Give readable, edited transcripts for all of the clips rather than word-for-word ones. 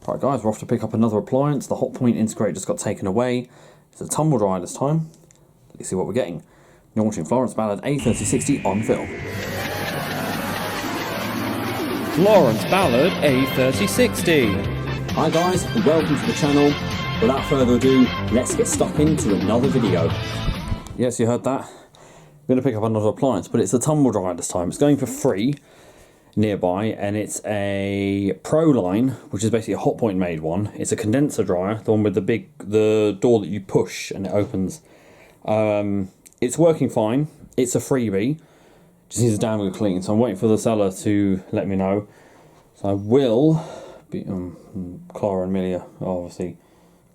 Right guys, we're off to pick up another appliance. The Hotpoint integrator just got taken away. It's a tumble dryer this time. Let's see what we're getting. You're watching Florence Ballard A3060 on film. Florence Ballard A3060. Hi guys, and welcome to the channel. Without further ado, let's get stuck into another video. Yes, you heard that. I'm going to pick up another appliance, but it's a tumble dryer this time. It's going for free nearby, and it's a Proline, which is basically a Hotpoint made one. It's a condenser dryer, the one with the door that you push and it opens. It's working fine. It's a freebie. Just needs a damn good clean, so I'm waiting for the seller to let me know. So I will be Clara and Amelia, obviously.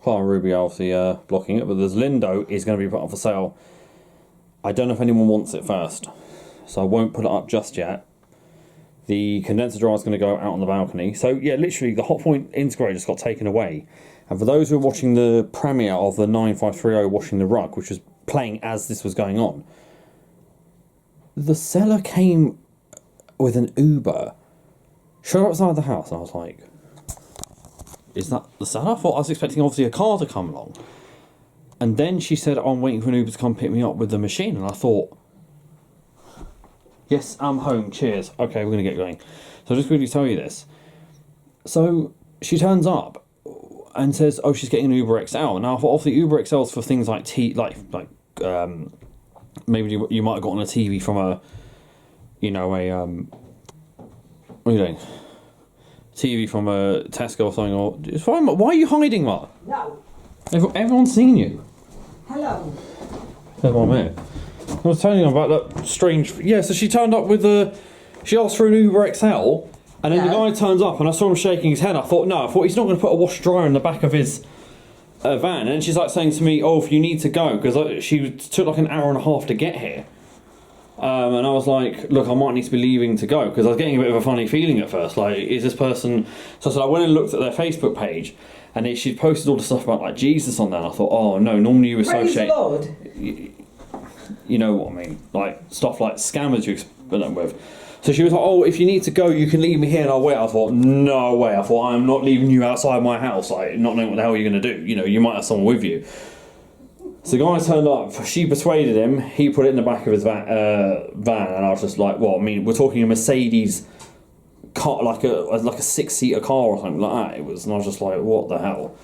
Clara and Ruby are obviously blocking it, but there's Lindo is going to be put up for sale. I don't know if anyone wants it first, so I won't put it up just yet. The condenser dryer is going to go out on the balcony. So yeah, literally the Hotpoint integrator just got taken away. And for those who are watching the premiere of the 9530 washing the rug, which was playing as this was going on, the seller came with an Uber, showed up outside the house, and I was like, is that the seller? I thought I was expecting obviously a car to come along. And then she said, oh, I'm waiting for an Uber to come pick me up with the machine. And I thought, yes, I'm home, cheers. Okay, we're going to get going. So I'll just quickly tell you this. So she turns up and says, oh, she's getting an Uber XL. Now, obviously, Uber XL is for things like maybe you might have gotten a TV from a, what are you doing? TV from a Tesco or something. Or it's fine. Why are you hiding, Mark? No. Everyone's seen you. Hello. There's one minute. I was telling you about that strange... Yeah, so she turned up with the... She asked for an Uber XL, and then the guy turns up, and I saw him shaking his head. I thought he's not going to put a wash dryer in the back of his van. And then she's like saying to me, oh, if you need to go, because she took like an hour and a half to get here. And I was like, look, I might need to be leaving to go, because I was getting a bit of a funny feeling at first. Like, is this person... So I went and looked at their Facebook page, and she'd posted all the stuff about like Jesus on there, and I thought, oh no, normally you associate... Praise the Lord. You know what I mean, like stuff like scammers you experiment with. So she was like, oh, if you need to go, you can leave me here and I'll wait. I thought, no way. I thought, I'm not leaving you outside my house, like not knowing what the hell you're going to do. You know, you might have someone with you. So the guy turned up, she persuaded him, he put it in the back of his van, and I was just like, well, I mean, we're talking a Mercedes car, like a 6-seater car or something like that. It was, and I was just like, what the hell?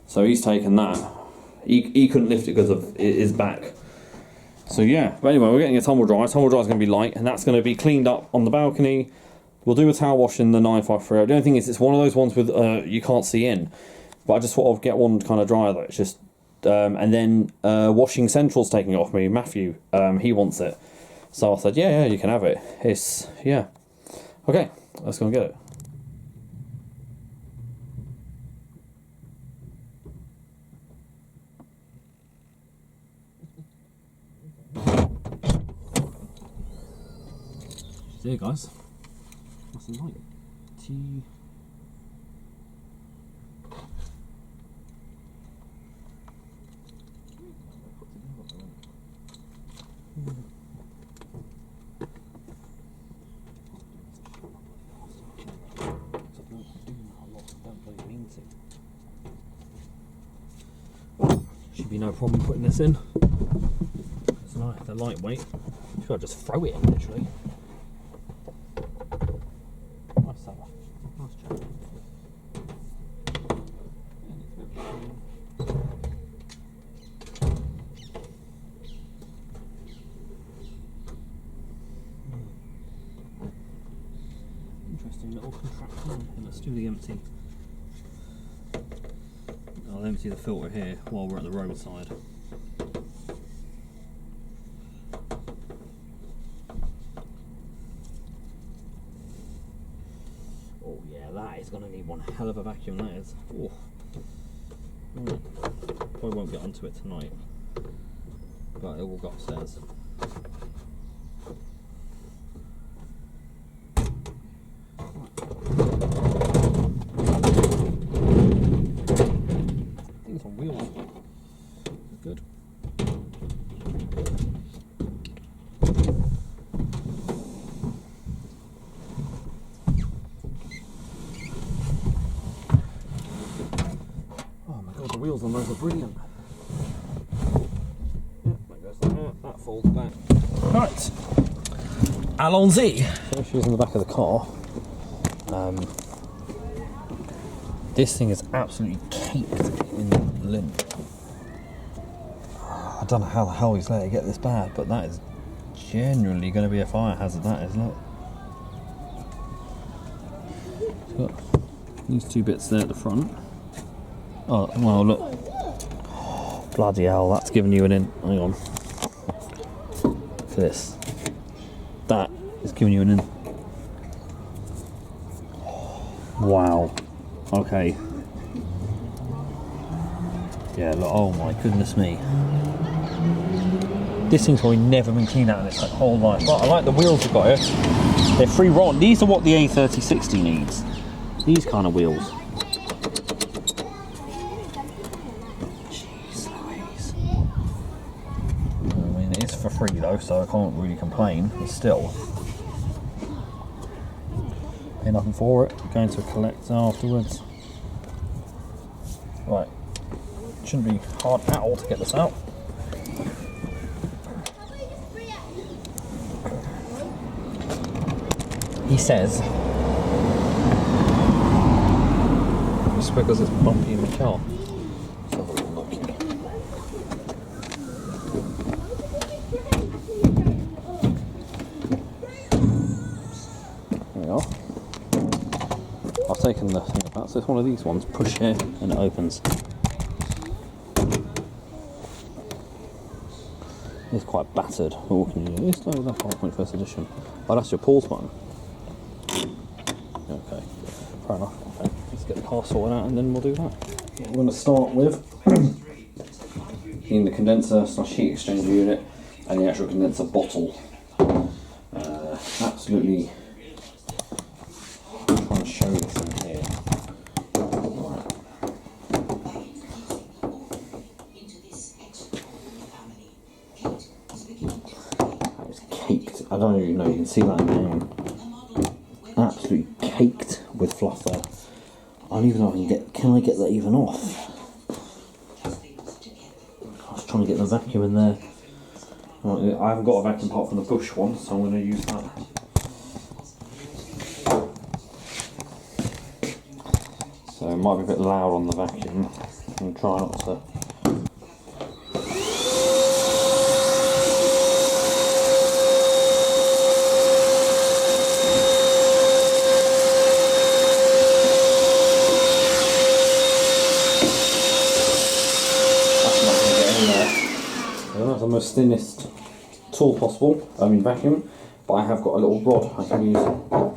So he's taken that. He couldn't lift it because of his back. So yeah, but anyway, we're getting a tumble dryer. Tumble dryer's going to be light, and that's going to be cleaned up on the balcony. We'll do a towel wash in the 9530. The only thing is, it's one of those ones with you can't see in. But I just thought I'd get one kind of dryer that it's just... and then washing central's taking it off me. Matthew, he wants it. So I said, yeah, you can have it. It's... yeah. Okay, let's go and get it. There, guys. Nice and light. Tea. Should be no problem putting this in. It's nice, they're lightweight. Should I just throw it in literally? Nice seller. Nice chap. Interesting little contraption, and let's do the empty. I'll empty the filter here while we're at the roadside. Oh yeah, that is going to need one hell of a vacuum, that is. Oh. Probably won't get onto it tonight, but it will go upstairs. Things on wheels. Good. The wheels on those are brilliant. That goes like that, that folds back. Right. Allons-y. So she's in the back of the car. This thing is absolutely caked in lint. I don't know how the hell he's let it get this bad, but that is genuinely going to be a fire hazard, that, isn't it? It's got these two bits there at the front. Oh, well, look. Oh, bloody hell, that's giving you an in. Hang on. Look at this. That is giving you an in. Wow. Okay. Yeah, look, oh my goodness me. This thing's probably never been cleaned out in its whole life. But I like the wheels we've got here. They're free rotten. These are what the A3060 needs. These kind of wheels. Jeez Louise. I mean, it is for free though, so I can't really complain, but still. Pay nothing for it. Going to a collector afterwards. Right. Shouldn't be hard at all to get this out. He says it's because it's bumpy in the car. Let's have a little look here. There we are. I've taken the thing apart, so it's one of these ones. Push here and it opens. It's quite battered. Oh, what can you do? It's like that Hotpoint first edition. Oh, that's your pause button. Okay, fair enough. Okay, let's get the car sorted out and then we'll do that. We're going to start with the condenser / heat exchanger unit and the actual condenser bottle. Absolutely. I'm trying to show this in here. Right. That is caked. I don't even know. You can see that now. Absolutely caked with fluff there. I don't even know if I can I get that even off? I was trying to get the vacuum in there. I haven't got a vacuum apart from the Bush one, so I'm going to use that. So it might be a bit loud on the vacuum. I'm going to try not to. That's the most thinnest tool possible, vacuum, but I have got a little rod I can use. I'll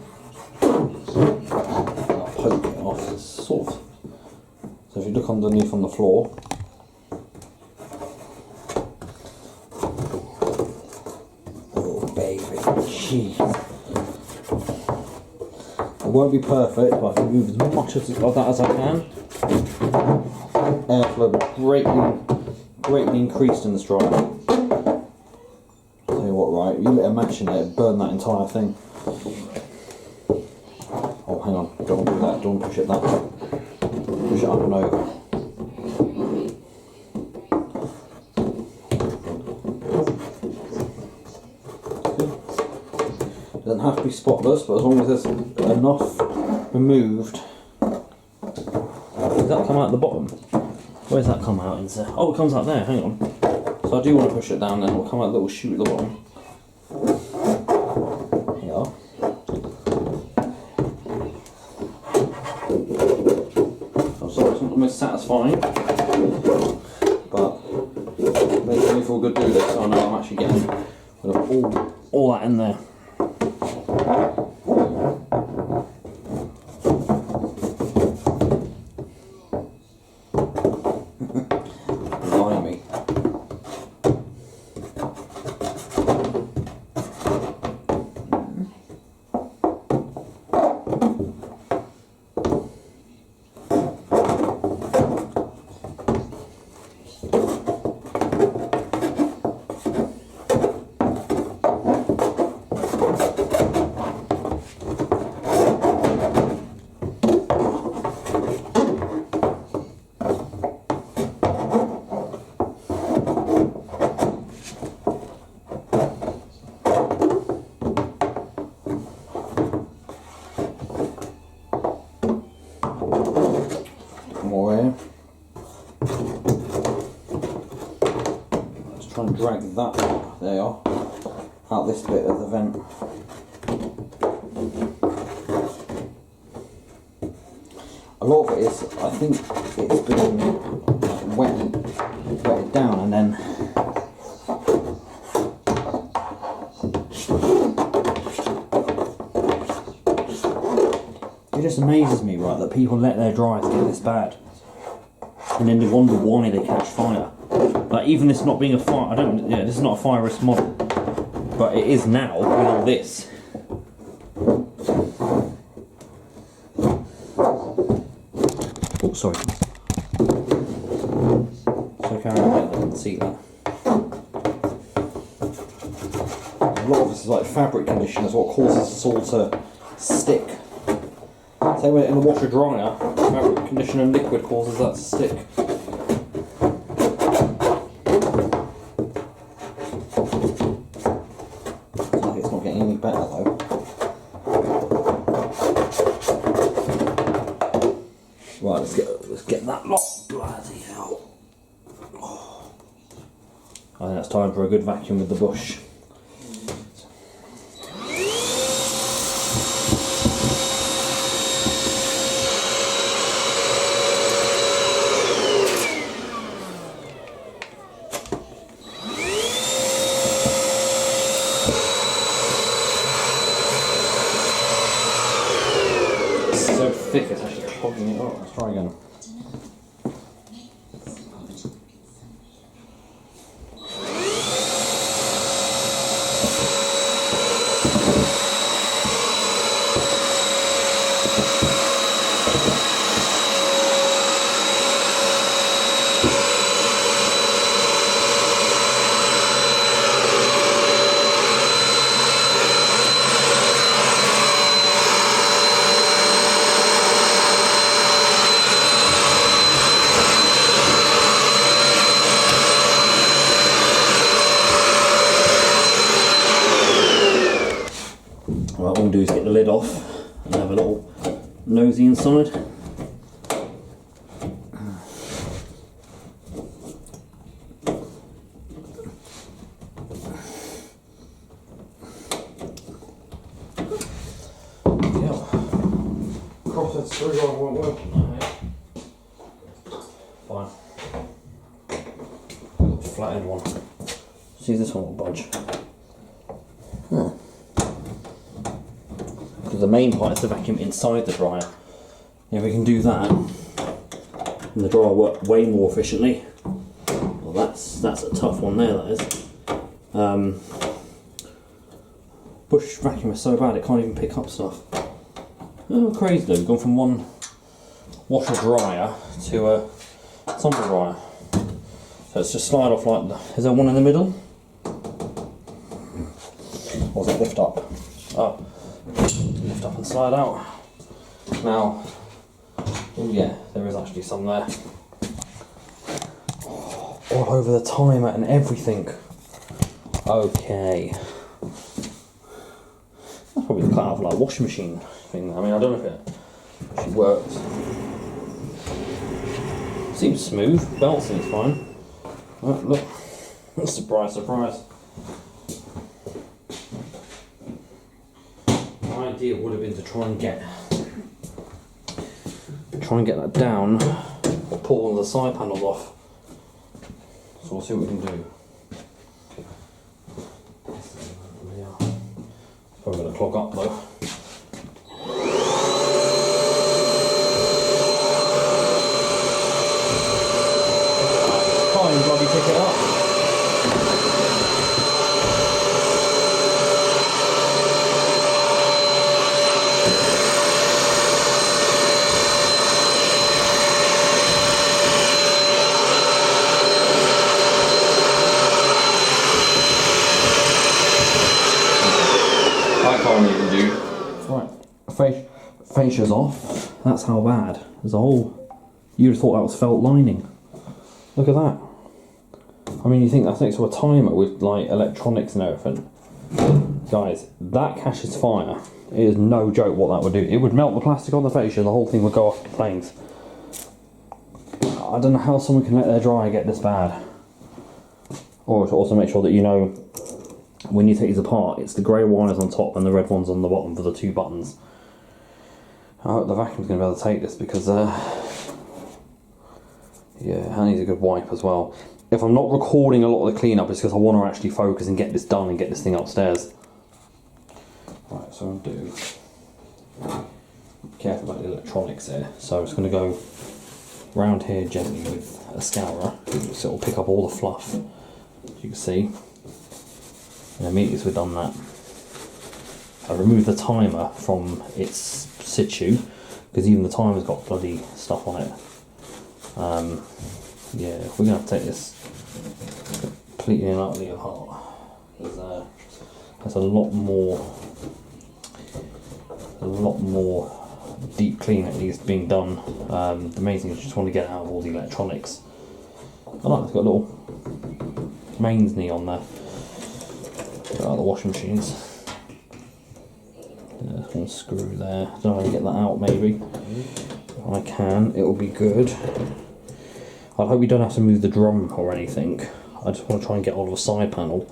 poke it off, it's sort of. So if you look underneath on the floor, oh baby, jeez. It won't be perfect, but I can move as much of that as I can. Airflow will greatly increased in this dryer. Tell you what, right, if you let a match in it, burn that entire thing. Oh, hang on, don't do that, don't push it that way. Push it up and over. It doesn't have to be spotless, but as long as there's enough removed. Does that come out at the bottom? Where's that come out into? Oh, it comes out there, hang on. So I do want to push it down, then it'll come out a little chute at the bottom. There you are. I'm sorry, it's not the most satisfying, but it makes me feel good to do this, so I know I'm actually getting rid of all that in there. more air. Let's try and drag that, there you are, out this bit of the vent. A lot of it is, I think it's been wetted down and then it just amazes me, right, that people let their dryers get this bad and then they wonder why they catch fire. Like, even this not being a fire, this is not a fire risk model, but it is now with all this. Oh, sorry. So can I see that? A lot of this is like fabric condition is what causes us all to stick. Same way in the washer dryer, fabric conditioner and liquid causes that to stick. Looks like it's not getting any better though. Right, let's get that lot. Bloody hell. Oh. I think it's time for a good vacuum with the bush. So thick it's actually clogging it up. Let's try again. Right, what we'll do is get the lid off and have a little nosy inside. Yeah. Crosshead screwdriver won't work on that, mate. Fine. Flathead one. See if this one will budge. Huh. The main part is the vacuum inside the dryer. If we can do that, and the dryer will work way more efficiently. Well, that's a tough one there, that is. Bush vacuum is so bad it can't even pick up stuff. Oh, crazy though, we've gone from one washer dryer to a tumble dryer. So it's just slide off like that. Is there one in the middle? Or does it lift up? Oh. Lift up and slide out. Now, oh yeah, there is actually some there. Oh, all over the timer and everything. Okay. That's probably the cut out of like washing machine thing. I mean, I don't know if it actually works. Seems smooth, belt seems fine. Oh, look, surprise, surprise. My idea would have been to try and get that down, or pull one of the side panels off. So we'll see what we can do. Yeah. Probably going to clog up though. Try and bloody pick it up. Fascia's off. That's how bad. There's a whole. You'd have thought that was felt lining. Look at that. I mean, you think that's next to a timer with like electronics and everything. Guys, that catches fire. It is no joke what that would do. It would melt the plastic on the fascia. The whole thing would go off in flames. I don't know how someone can let their dryer get this bad. Or to also make sure that you know when you take these apart, it's the grey wires on top and the red ones on the bottom for the 2 buttons. I hope the vacuum's going to be able to take this because, yeah, I need a good wipe as well. If I'm not recording a lot of the cleanup, it's because I want to actually focus and get this done and get this thing upstairs. Right, so I'm going to do... Be careful about the electronics there. So I'm just going to go round here gently with a scourer, so it'll pick up all the fluff, as you can see. And immediately as we've done that, I remove the timer from its situ, because even the timer's got bloody stuff on it. Yeah, we're going to have to take this completely and utterly apart. There's a lot more deep clean that needs being done. The main thing is just want to get out of all the electronics. I like it's got a little mains knee on there. Get out of the washing machines. There's one screw there. Don't know how to get that out, maybe. If I can, it will be good. I hope you don't have to move the drum or anything. I just want to try and get hold of a side panel,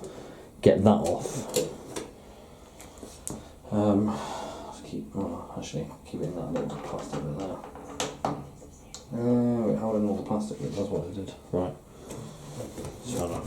get that off. Actually, keeping that little plastic bit there. Wait, how did all the plastic bit? That's what I did. Right. Shut up.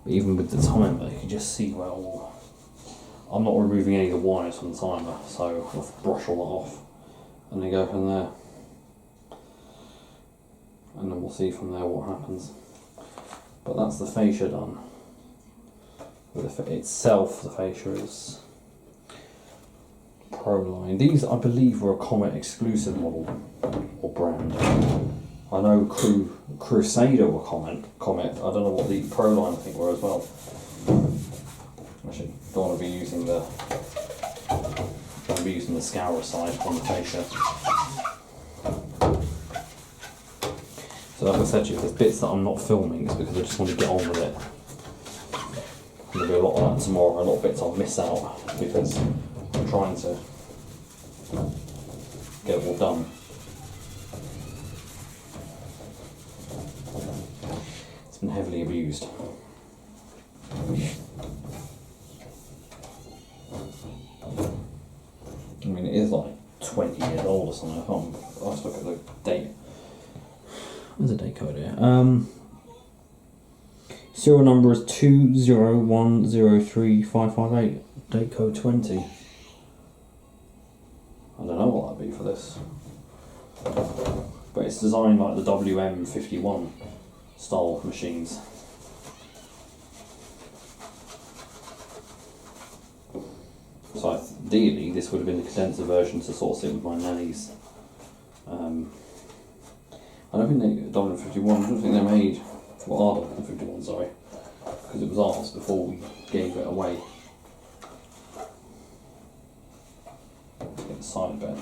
Even with the timer, you can just see well. I'm not removing any of the wires from the timer, so I'll brush all that off and then go from there. And then we'll see from there what happens. But that's the fascia done. With itself, the fascia is Proline. These, I believe, were a Comet exclusive model or brand. I know Crusader were Comet. I don't know what the Proline I think were as well. Actually, don't want to be using the scourer side on the fascia. So like I said to you, if there's bits that I'm not filming, it's because I just want to get on with it. There'll be a lot of that tomorrow, a lot of bits I'll miss out because I'm trying to get it all done. It's been heavily abused. I mean, it is like 20 years old or something. I'll have to look at the date. Where's the date code here? Serial number is 201035558. Date code 20. I don't know what that'd be for this. But it's designed like the WM51 style machines. So ideally this would have been the condenser version to sort of sit with my nannies. I don't think they WM51, I don't think they made our WM51, sorry, because it was ours before we gave it away. Let's get the side bed.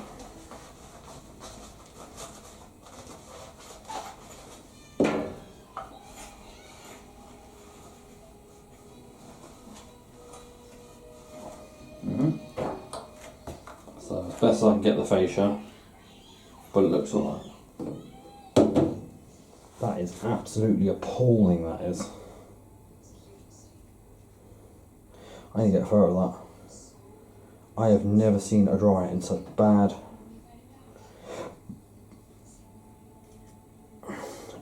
So as best as I can get the fascia, but it looks alright. That is absolutely appalling, that is. I need to get a photo of that. I have never seen a dryer in such bad...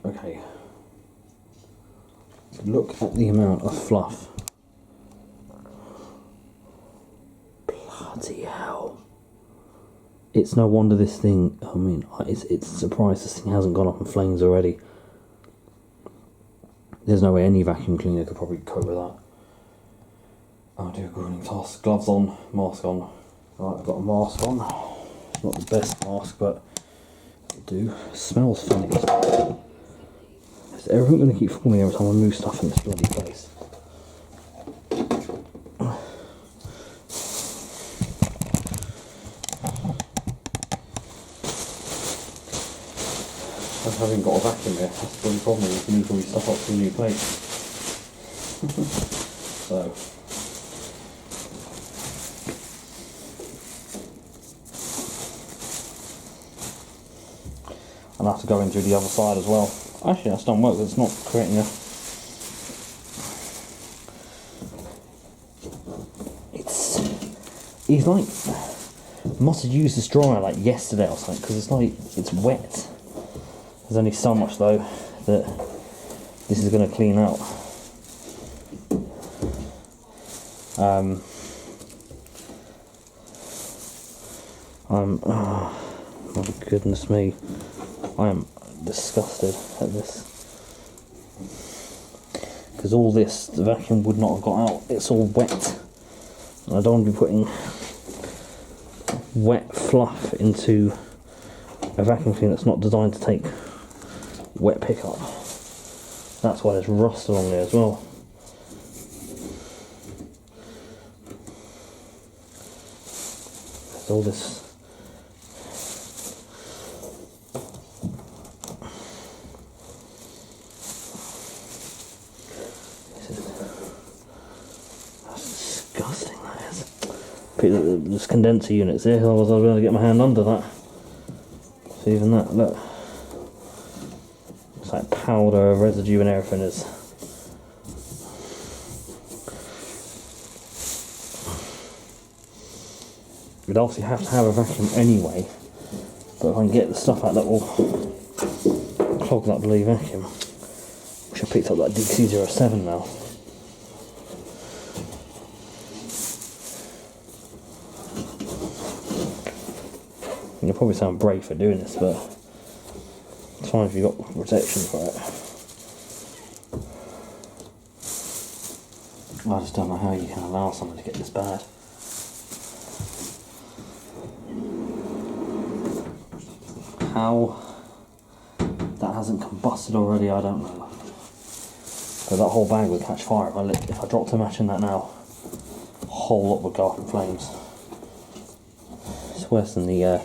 Okay. Look at the amount of fluff. Bloody hell. It's no wonder this thing, I mean, it's a surprise this thing hasn't gone up in flames already. There's no way any vacuum cleaner could probably cope with that. I'll do a grueling task. Gloves on, mask on. Right, I've got a mask on. It's not the best mask, but it'll do. It smells funny. Is everything going to keep falling every time I move stuff in this bloody place? having got a vacuum here. That's the only problem. You need to restock up to a new place. So. I'll have to go in through the other side as well. Actually, that's don't work. It's not creating a. He's like must have used this dryer like yesterday or something because it's like it's wet. There's only so much though that this is going to clean out. Oh my goodness me. I am disgusted at this because all this the vacuum would not have got out. It's all wet and I don't want to be putting wet fluff into a vacuum cleaner that's not designed to take wet pickup. That's why there's rust along there as well. There's all this. There's condenser units here, otherwise I was going to get my hand under that. So even that, look. It's like powder, residue and everything is. You'd obviously have to have a vacuum anyway, but if I can get the stuff out that will clog that bloody vacuum. Wish I picked up that TCD6A now. You'll probably sound brave for doing this, but it's fine if you've got protection for it. I just don't know how you can allow someone to get this bad. How that hasn't combusted already, I don't know. But that whole bag would catch fire if I dropped a match in that now. A whole lot would go up in flames. It's worse than the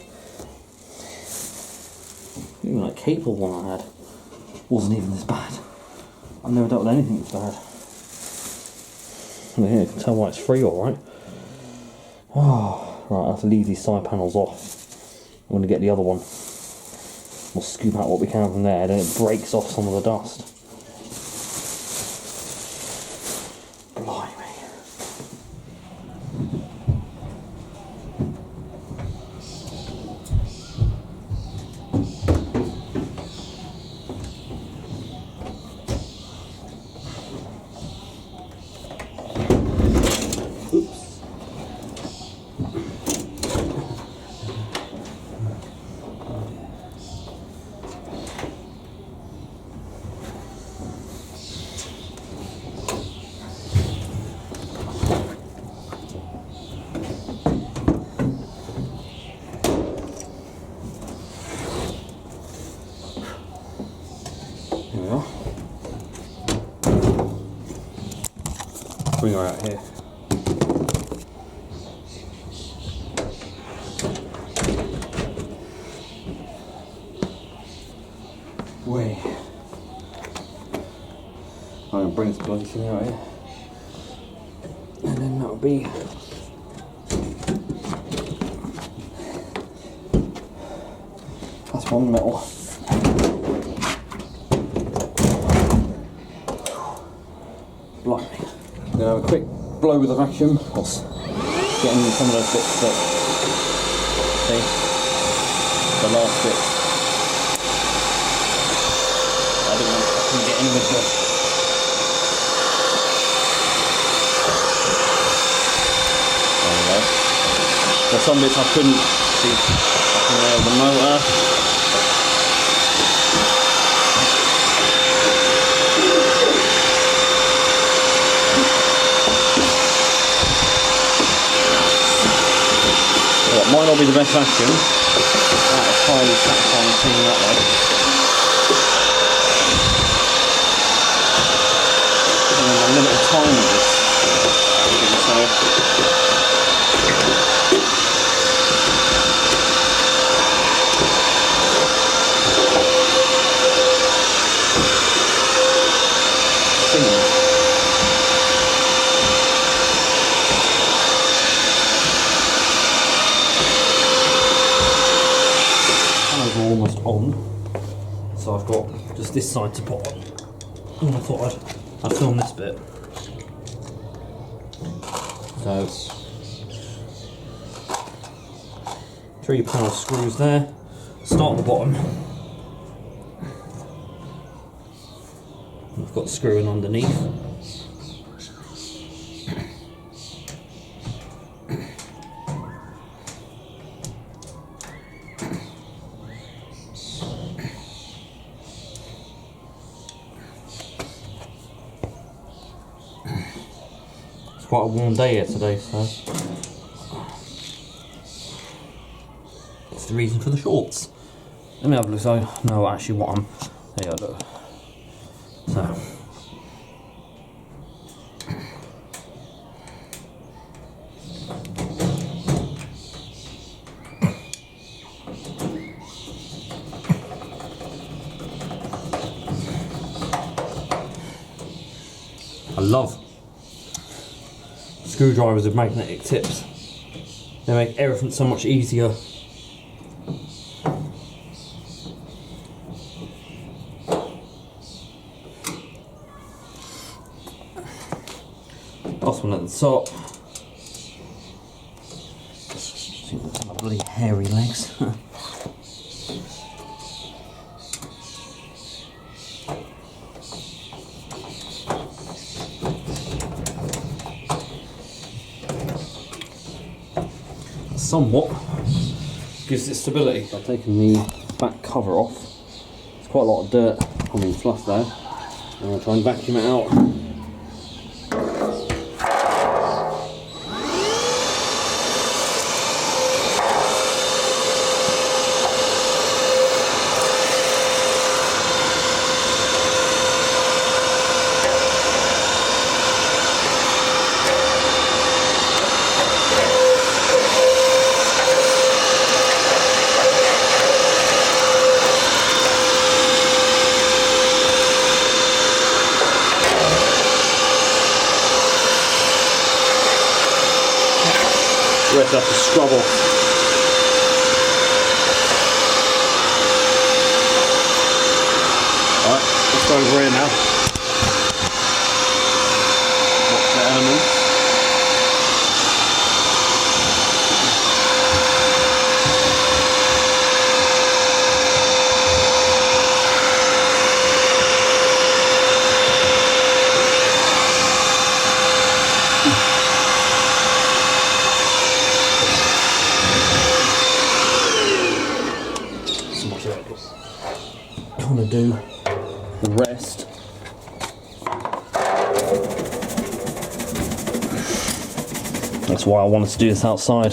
even that cable one I had wasn't even this bad. I've never dealt with anything this bad. Well, yeah, you can tell why it's free, alright. Oh, right, I have to leave these side panels off. I'm going to get the other one. We'll scoop out what we can from there, then it breaks off some of the dust. Blimey. Bring her out here. Wait. I'm going to bring this bloody thing out here. And then that'll be. That's one metal. Blimey. I'm going to have a quick blow with the vacuum, whilst getting some of those bits that, see, the last bits, I couldn't get in with the, there we go. There's some bits I couldn't see, I can nail the motor. Might not be the best vacuum. That is highly satisfying seeing that way. And then a limited time with this. this side to bottom. And I thought I'd film this bit. So 3 power screws there. Start at the bottom. I've got the screw in underneath. It's quite a warm day here today, so it's the reason for the shorts. Let me have a look so I know actually what I'm. There you go, look. So. I love screwdrivers with magnetic tips. They make everything so much easier. Last one at the top. See my bloody hairy legs. Somewhat gives it stability. I've taken the back cover off. There's quite a lot of dirt, fluff there. I'm going to try and vacuum it out. We have to scrub off. Alright, let's go over here now. Watch the elements. I'm going to do the rest. That's why I wanted to do this outside.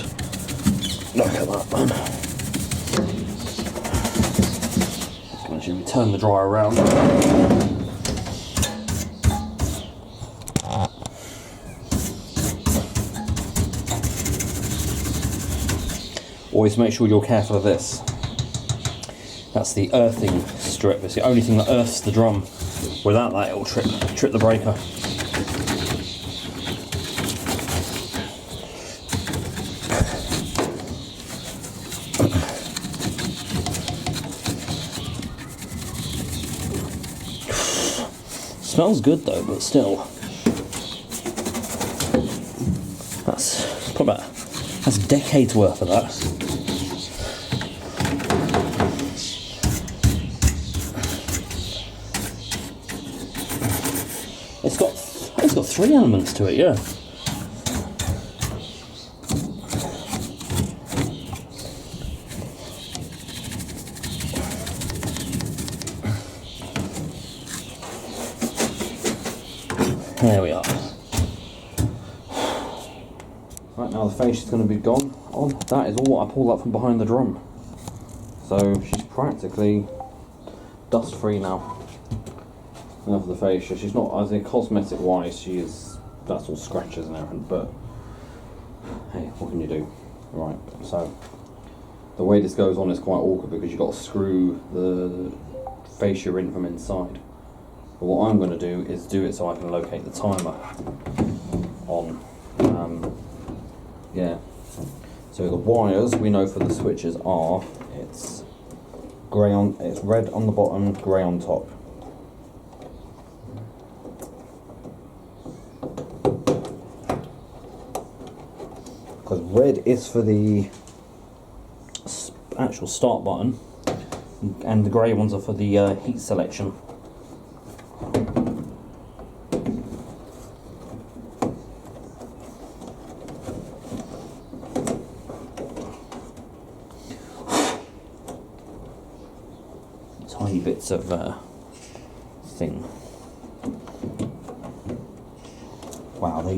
Look at that, man. I'm going to turn the dryer around. Always make sure you're careful of this. That's the earthing strip. It's the only thing that earths the drum. Without that, it'll trip the breaker. Smells good though, but still. That's decades worth of that. It's got 3 elements to it, yeah. There we are. Right, now the face is going to be gone. Oh, that is all what I pulled up from behind the drum. So she's practically dust free now. Enough of the fascia. She's not, I think, cosmetic wise, that's all scratches and everything, but hey, what can you do? Right, so the way this goes on is quite awkward because you've got to screw the fascia in from inside. But what I'm going to do is do it so I can locate the timer on. Yeah. So the wires we know for the switches are it's red on the bottom, grey on top. because red is for the actual start button, and the grey ones are for the heat selection. Tiny bits of thing. Wow, they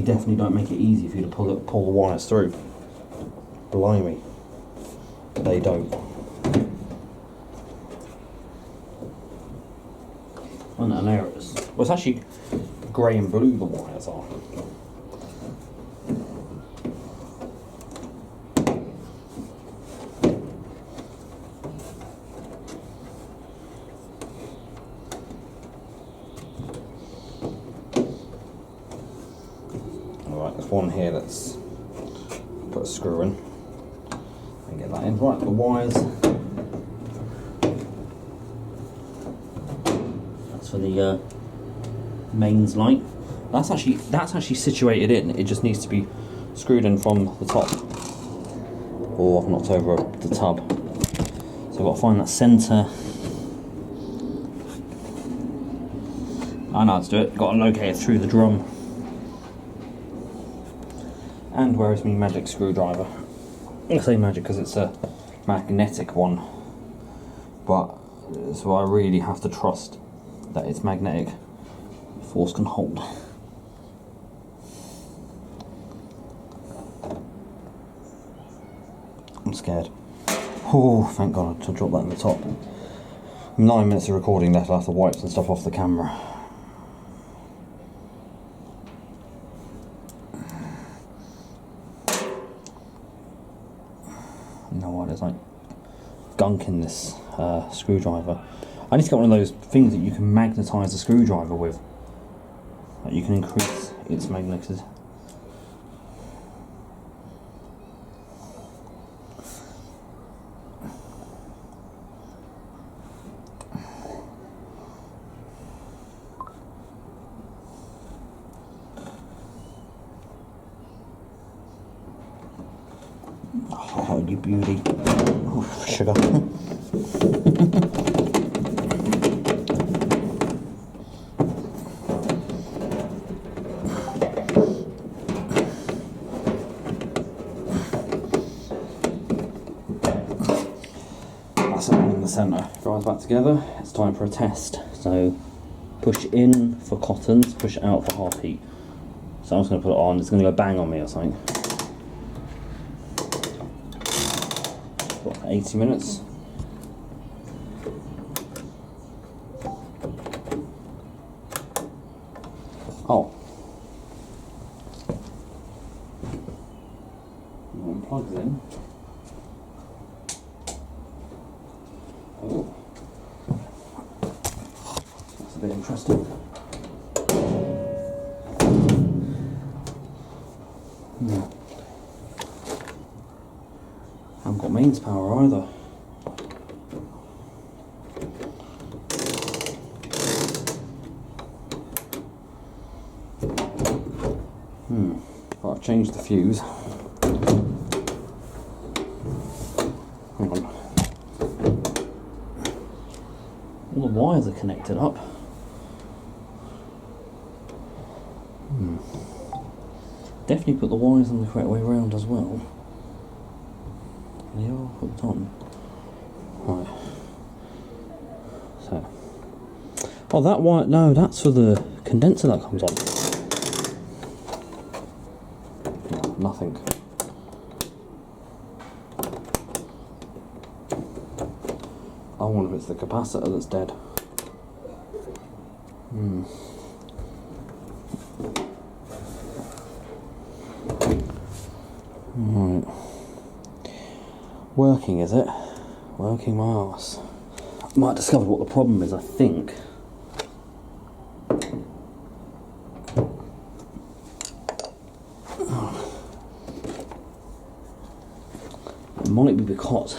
definitely don't make it easy for you to pull the wires through. Blimey. They don't. And there it is. Well, it's actually grey and blue the wires are. Alright, there's one here that's put a screw in. And get that in. Right, the wires. That's for the mains light. That's actually situated in. It just needs to be screwed in from the top. Or I've knocked over the tub. So I've got to find that centre. I know how to do it. Got to locate it through the drum. And where is my magic screwdriver? I say magic because it's a magnetic one, but so I really have to trust that it's magnetic. Force can hold. I'm scared. Oh, thank God I dropped that in the top. 9 minutes of recording left. I'll have to wipe some stuff off the camera. There's like gunk in this screwdriver. I need to get one of those things that you can magnetise the screwdriver with. Like you can increase its magnetism. Oh, you beauty. Oh, sugar. That's it in the centre. Drives back together. It's time for a test. So push in for cottons, push out for half heat. So I'm just going to put it on. It's going to go bang on me or something. 80 minutes. Oh. One plugs in. Oh. That's a bit interesting. Haven't got mains power either. Right, I've changed the fuse. Hang on. All the wires are connected up. Definitely put the wires on the correct way around as well. They are hooked on. Right. So. Oh, that wire. No, that's for the condenser that comes on. No, nothing. I wonder if it's the capacitor that's dead. Right. Working, is it? Working my arse. Might have discovered what the problem is, I think. It might be because...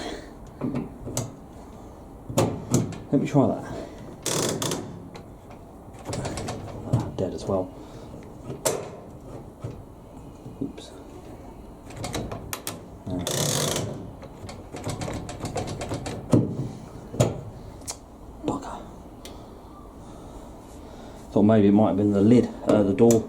Let me try that. Dead as well. Oops. maybe it might have been the lid, the door.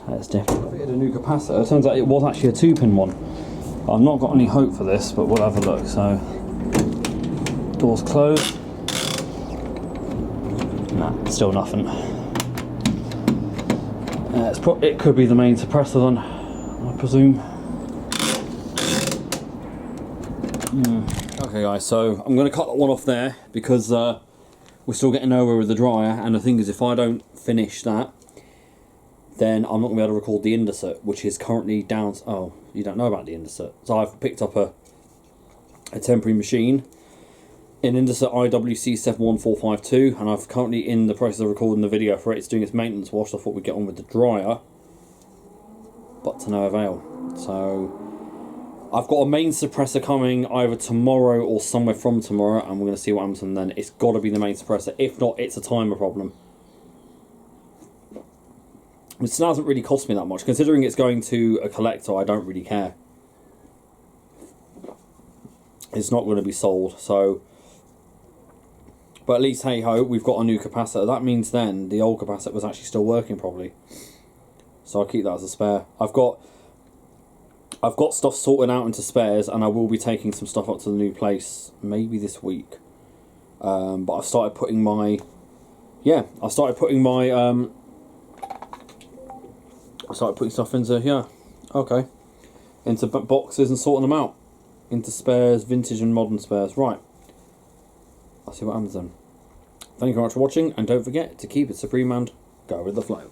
That's definitely fitted a new capacitor. It turns out it was actually a 2-pin one. I've not got any hope for this, but we'll have a look. So, doors closed. Nah, still nothing. It could be the main suppressor then, I presume. Okay guys, so I'm going to cut that one off there because we're still getting nowhere with the dryer, and the thing is, if I don't finish that, then I'm not going to be able to record the indicert, which is currently down. Oh, you don't know about the indicert. So I've picked up a temporary machine, an indicert IWC71452, and I've currently in the process of recording the video for it. It's doing its maintenance wash, so I thought we'd get on with the dryer, but to no avail. So I've got a main suppressor coming either tomorrow or somewhere from tomorrow, and we're going to see what happens, and then it's got to be the main suppressor. If not, it's a timer problem. It still hasn't really cost me that much. Considering it's going to a collector, I don't really care. It's not going to be sold, so... But at least, hey-ho, we've got a new capacitor. That means then the old capacitor was actually still working properly. So I'll keep that as a spare. I've got stuff sorted out into spares, and I will be taking some stuff up to the new place maybe this week. But I've started putting my... Yeah, I started putting stuff into here. Okay. Into boxes and sorting them out. Into spares, vintage and modern spares. Right. I'll see what happens then. Thank you very much for watching, and don't forget to keep it supreme and go with the flow.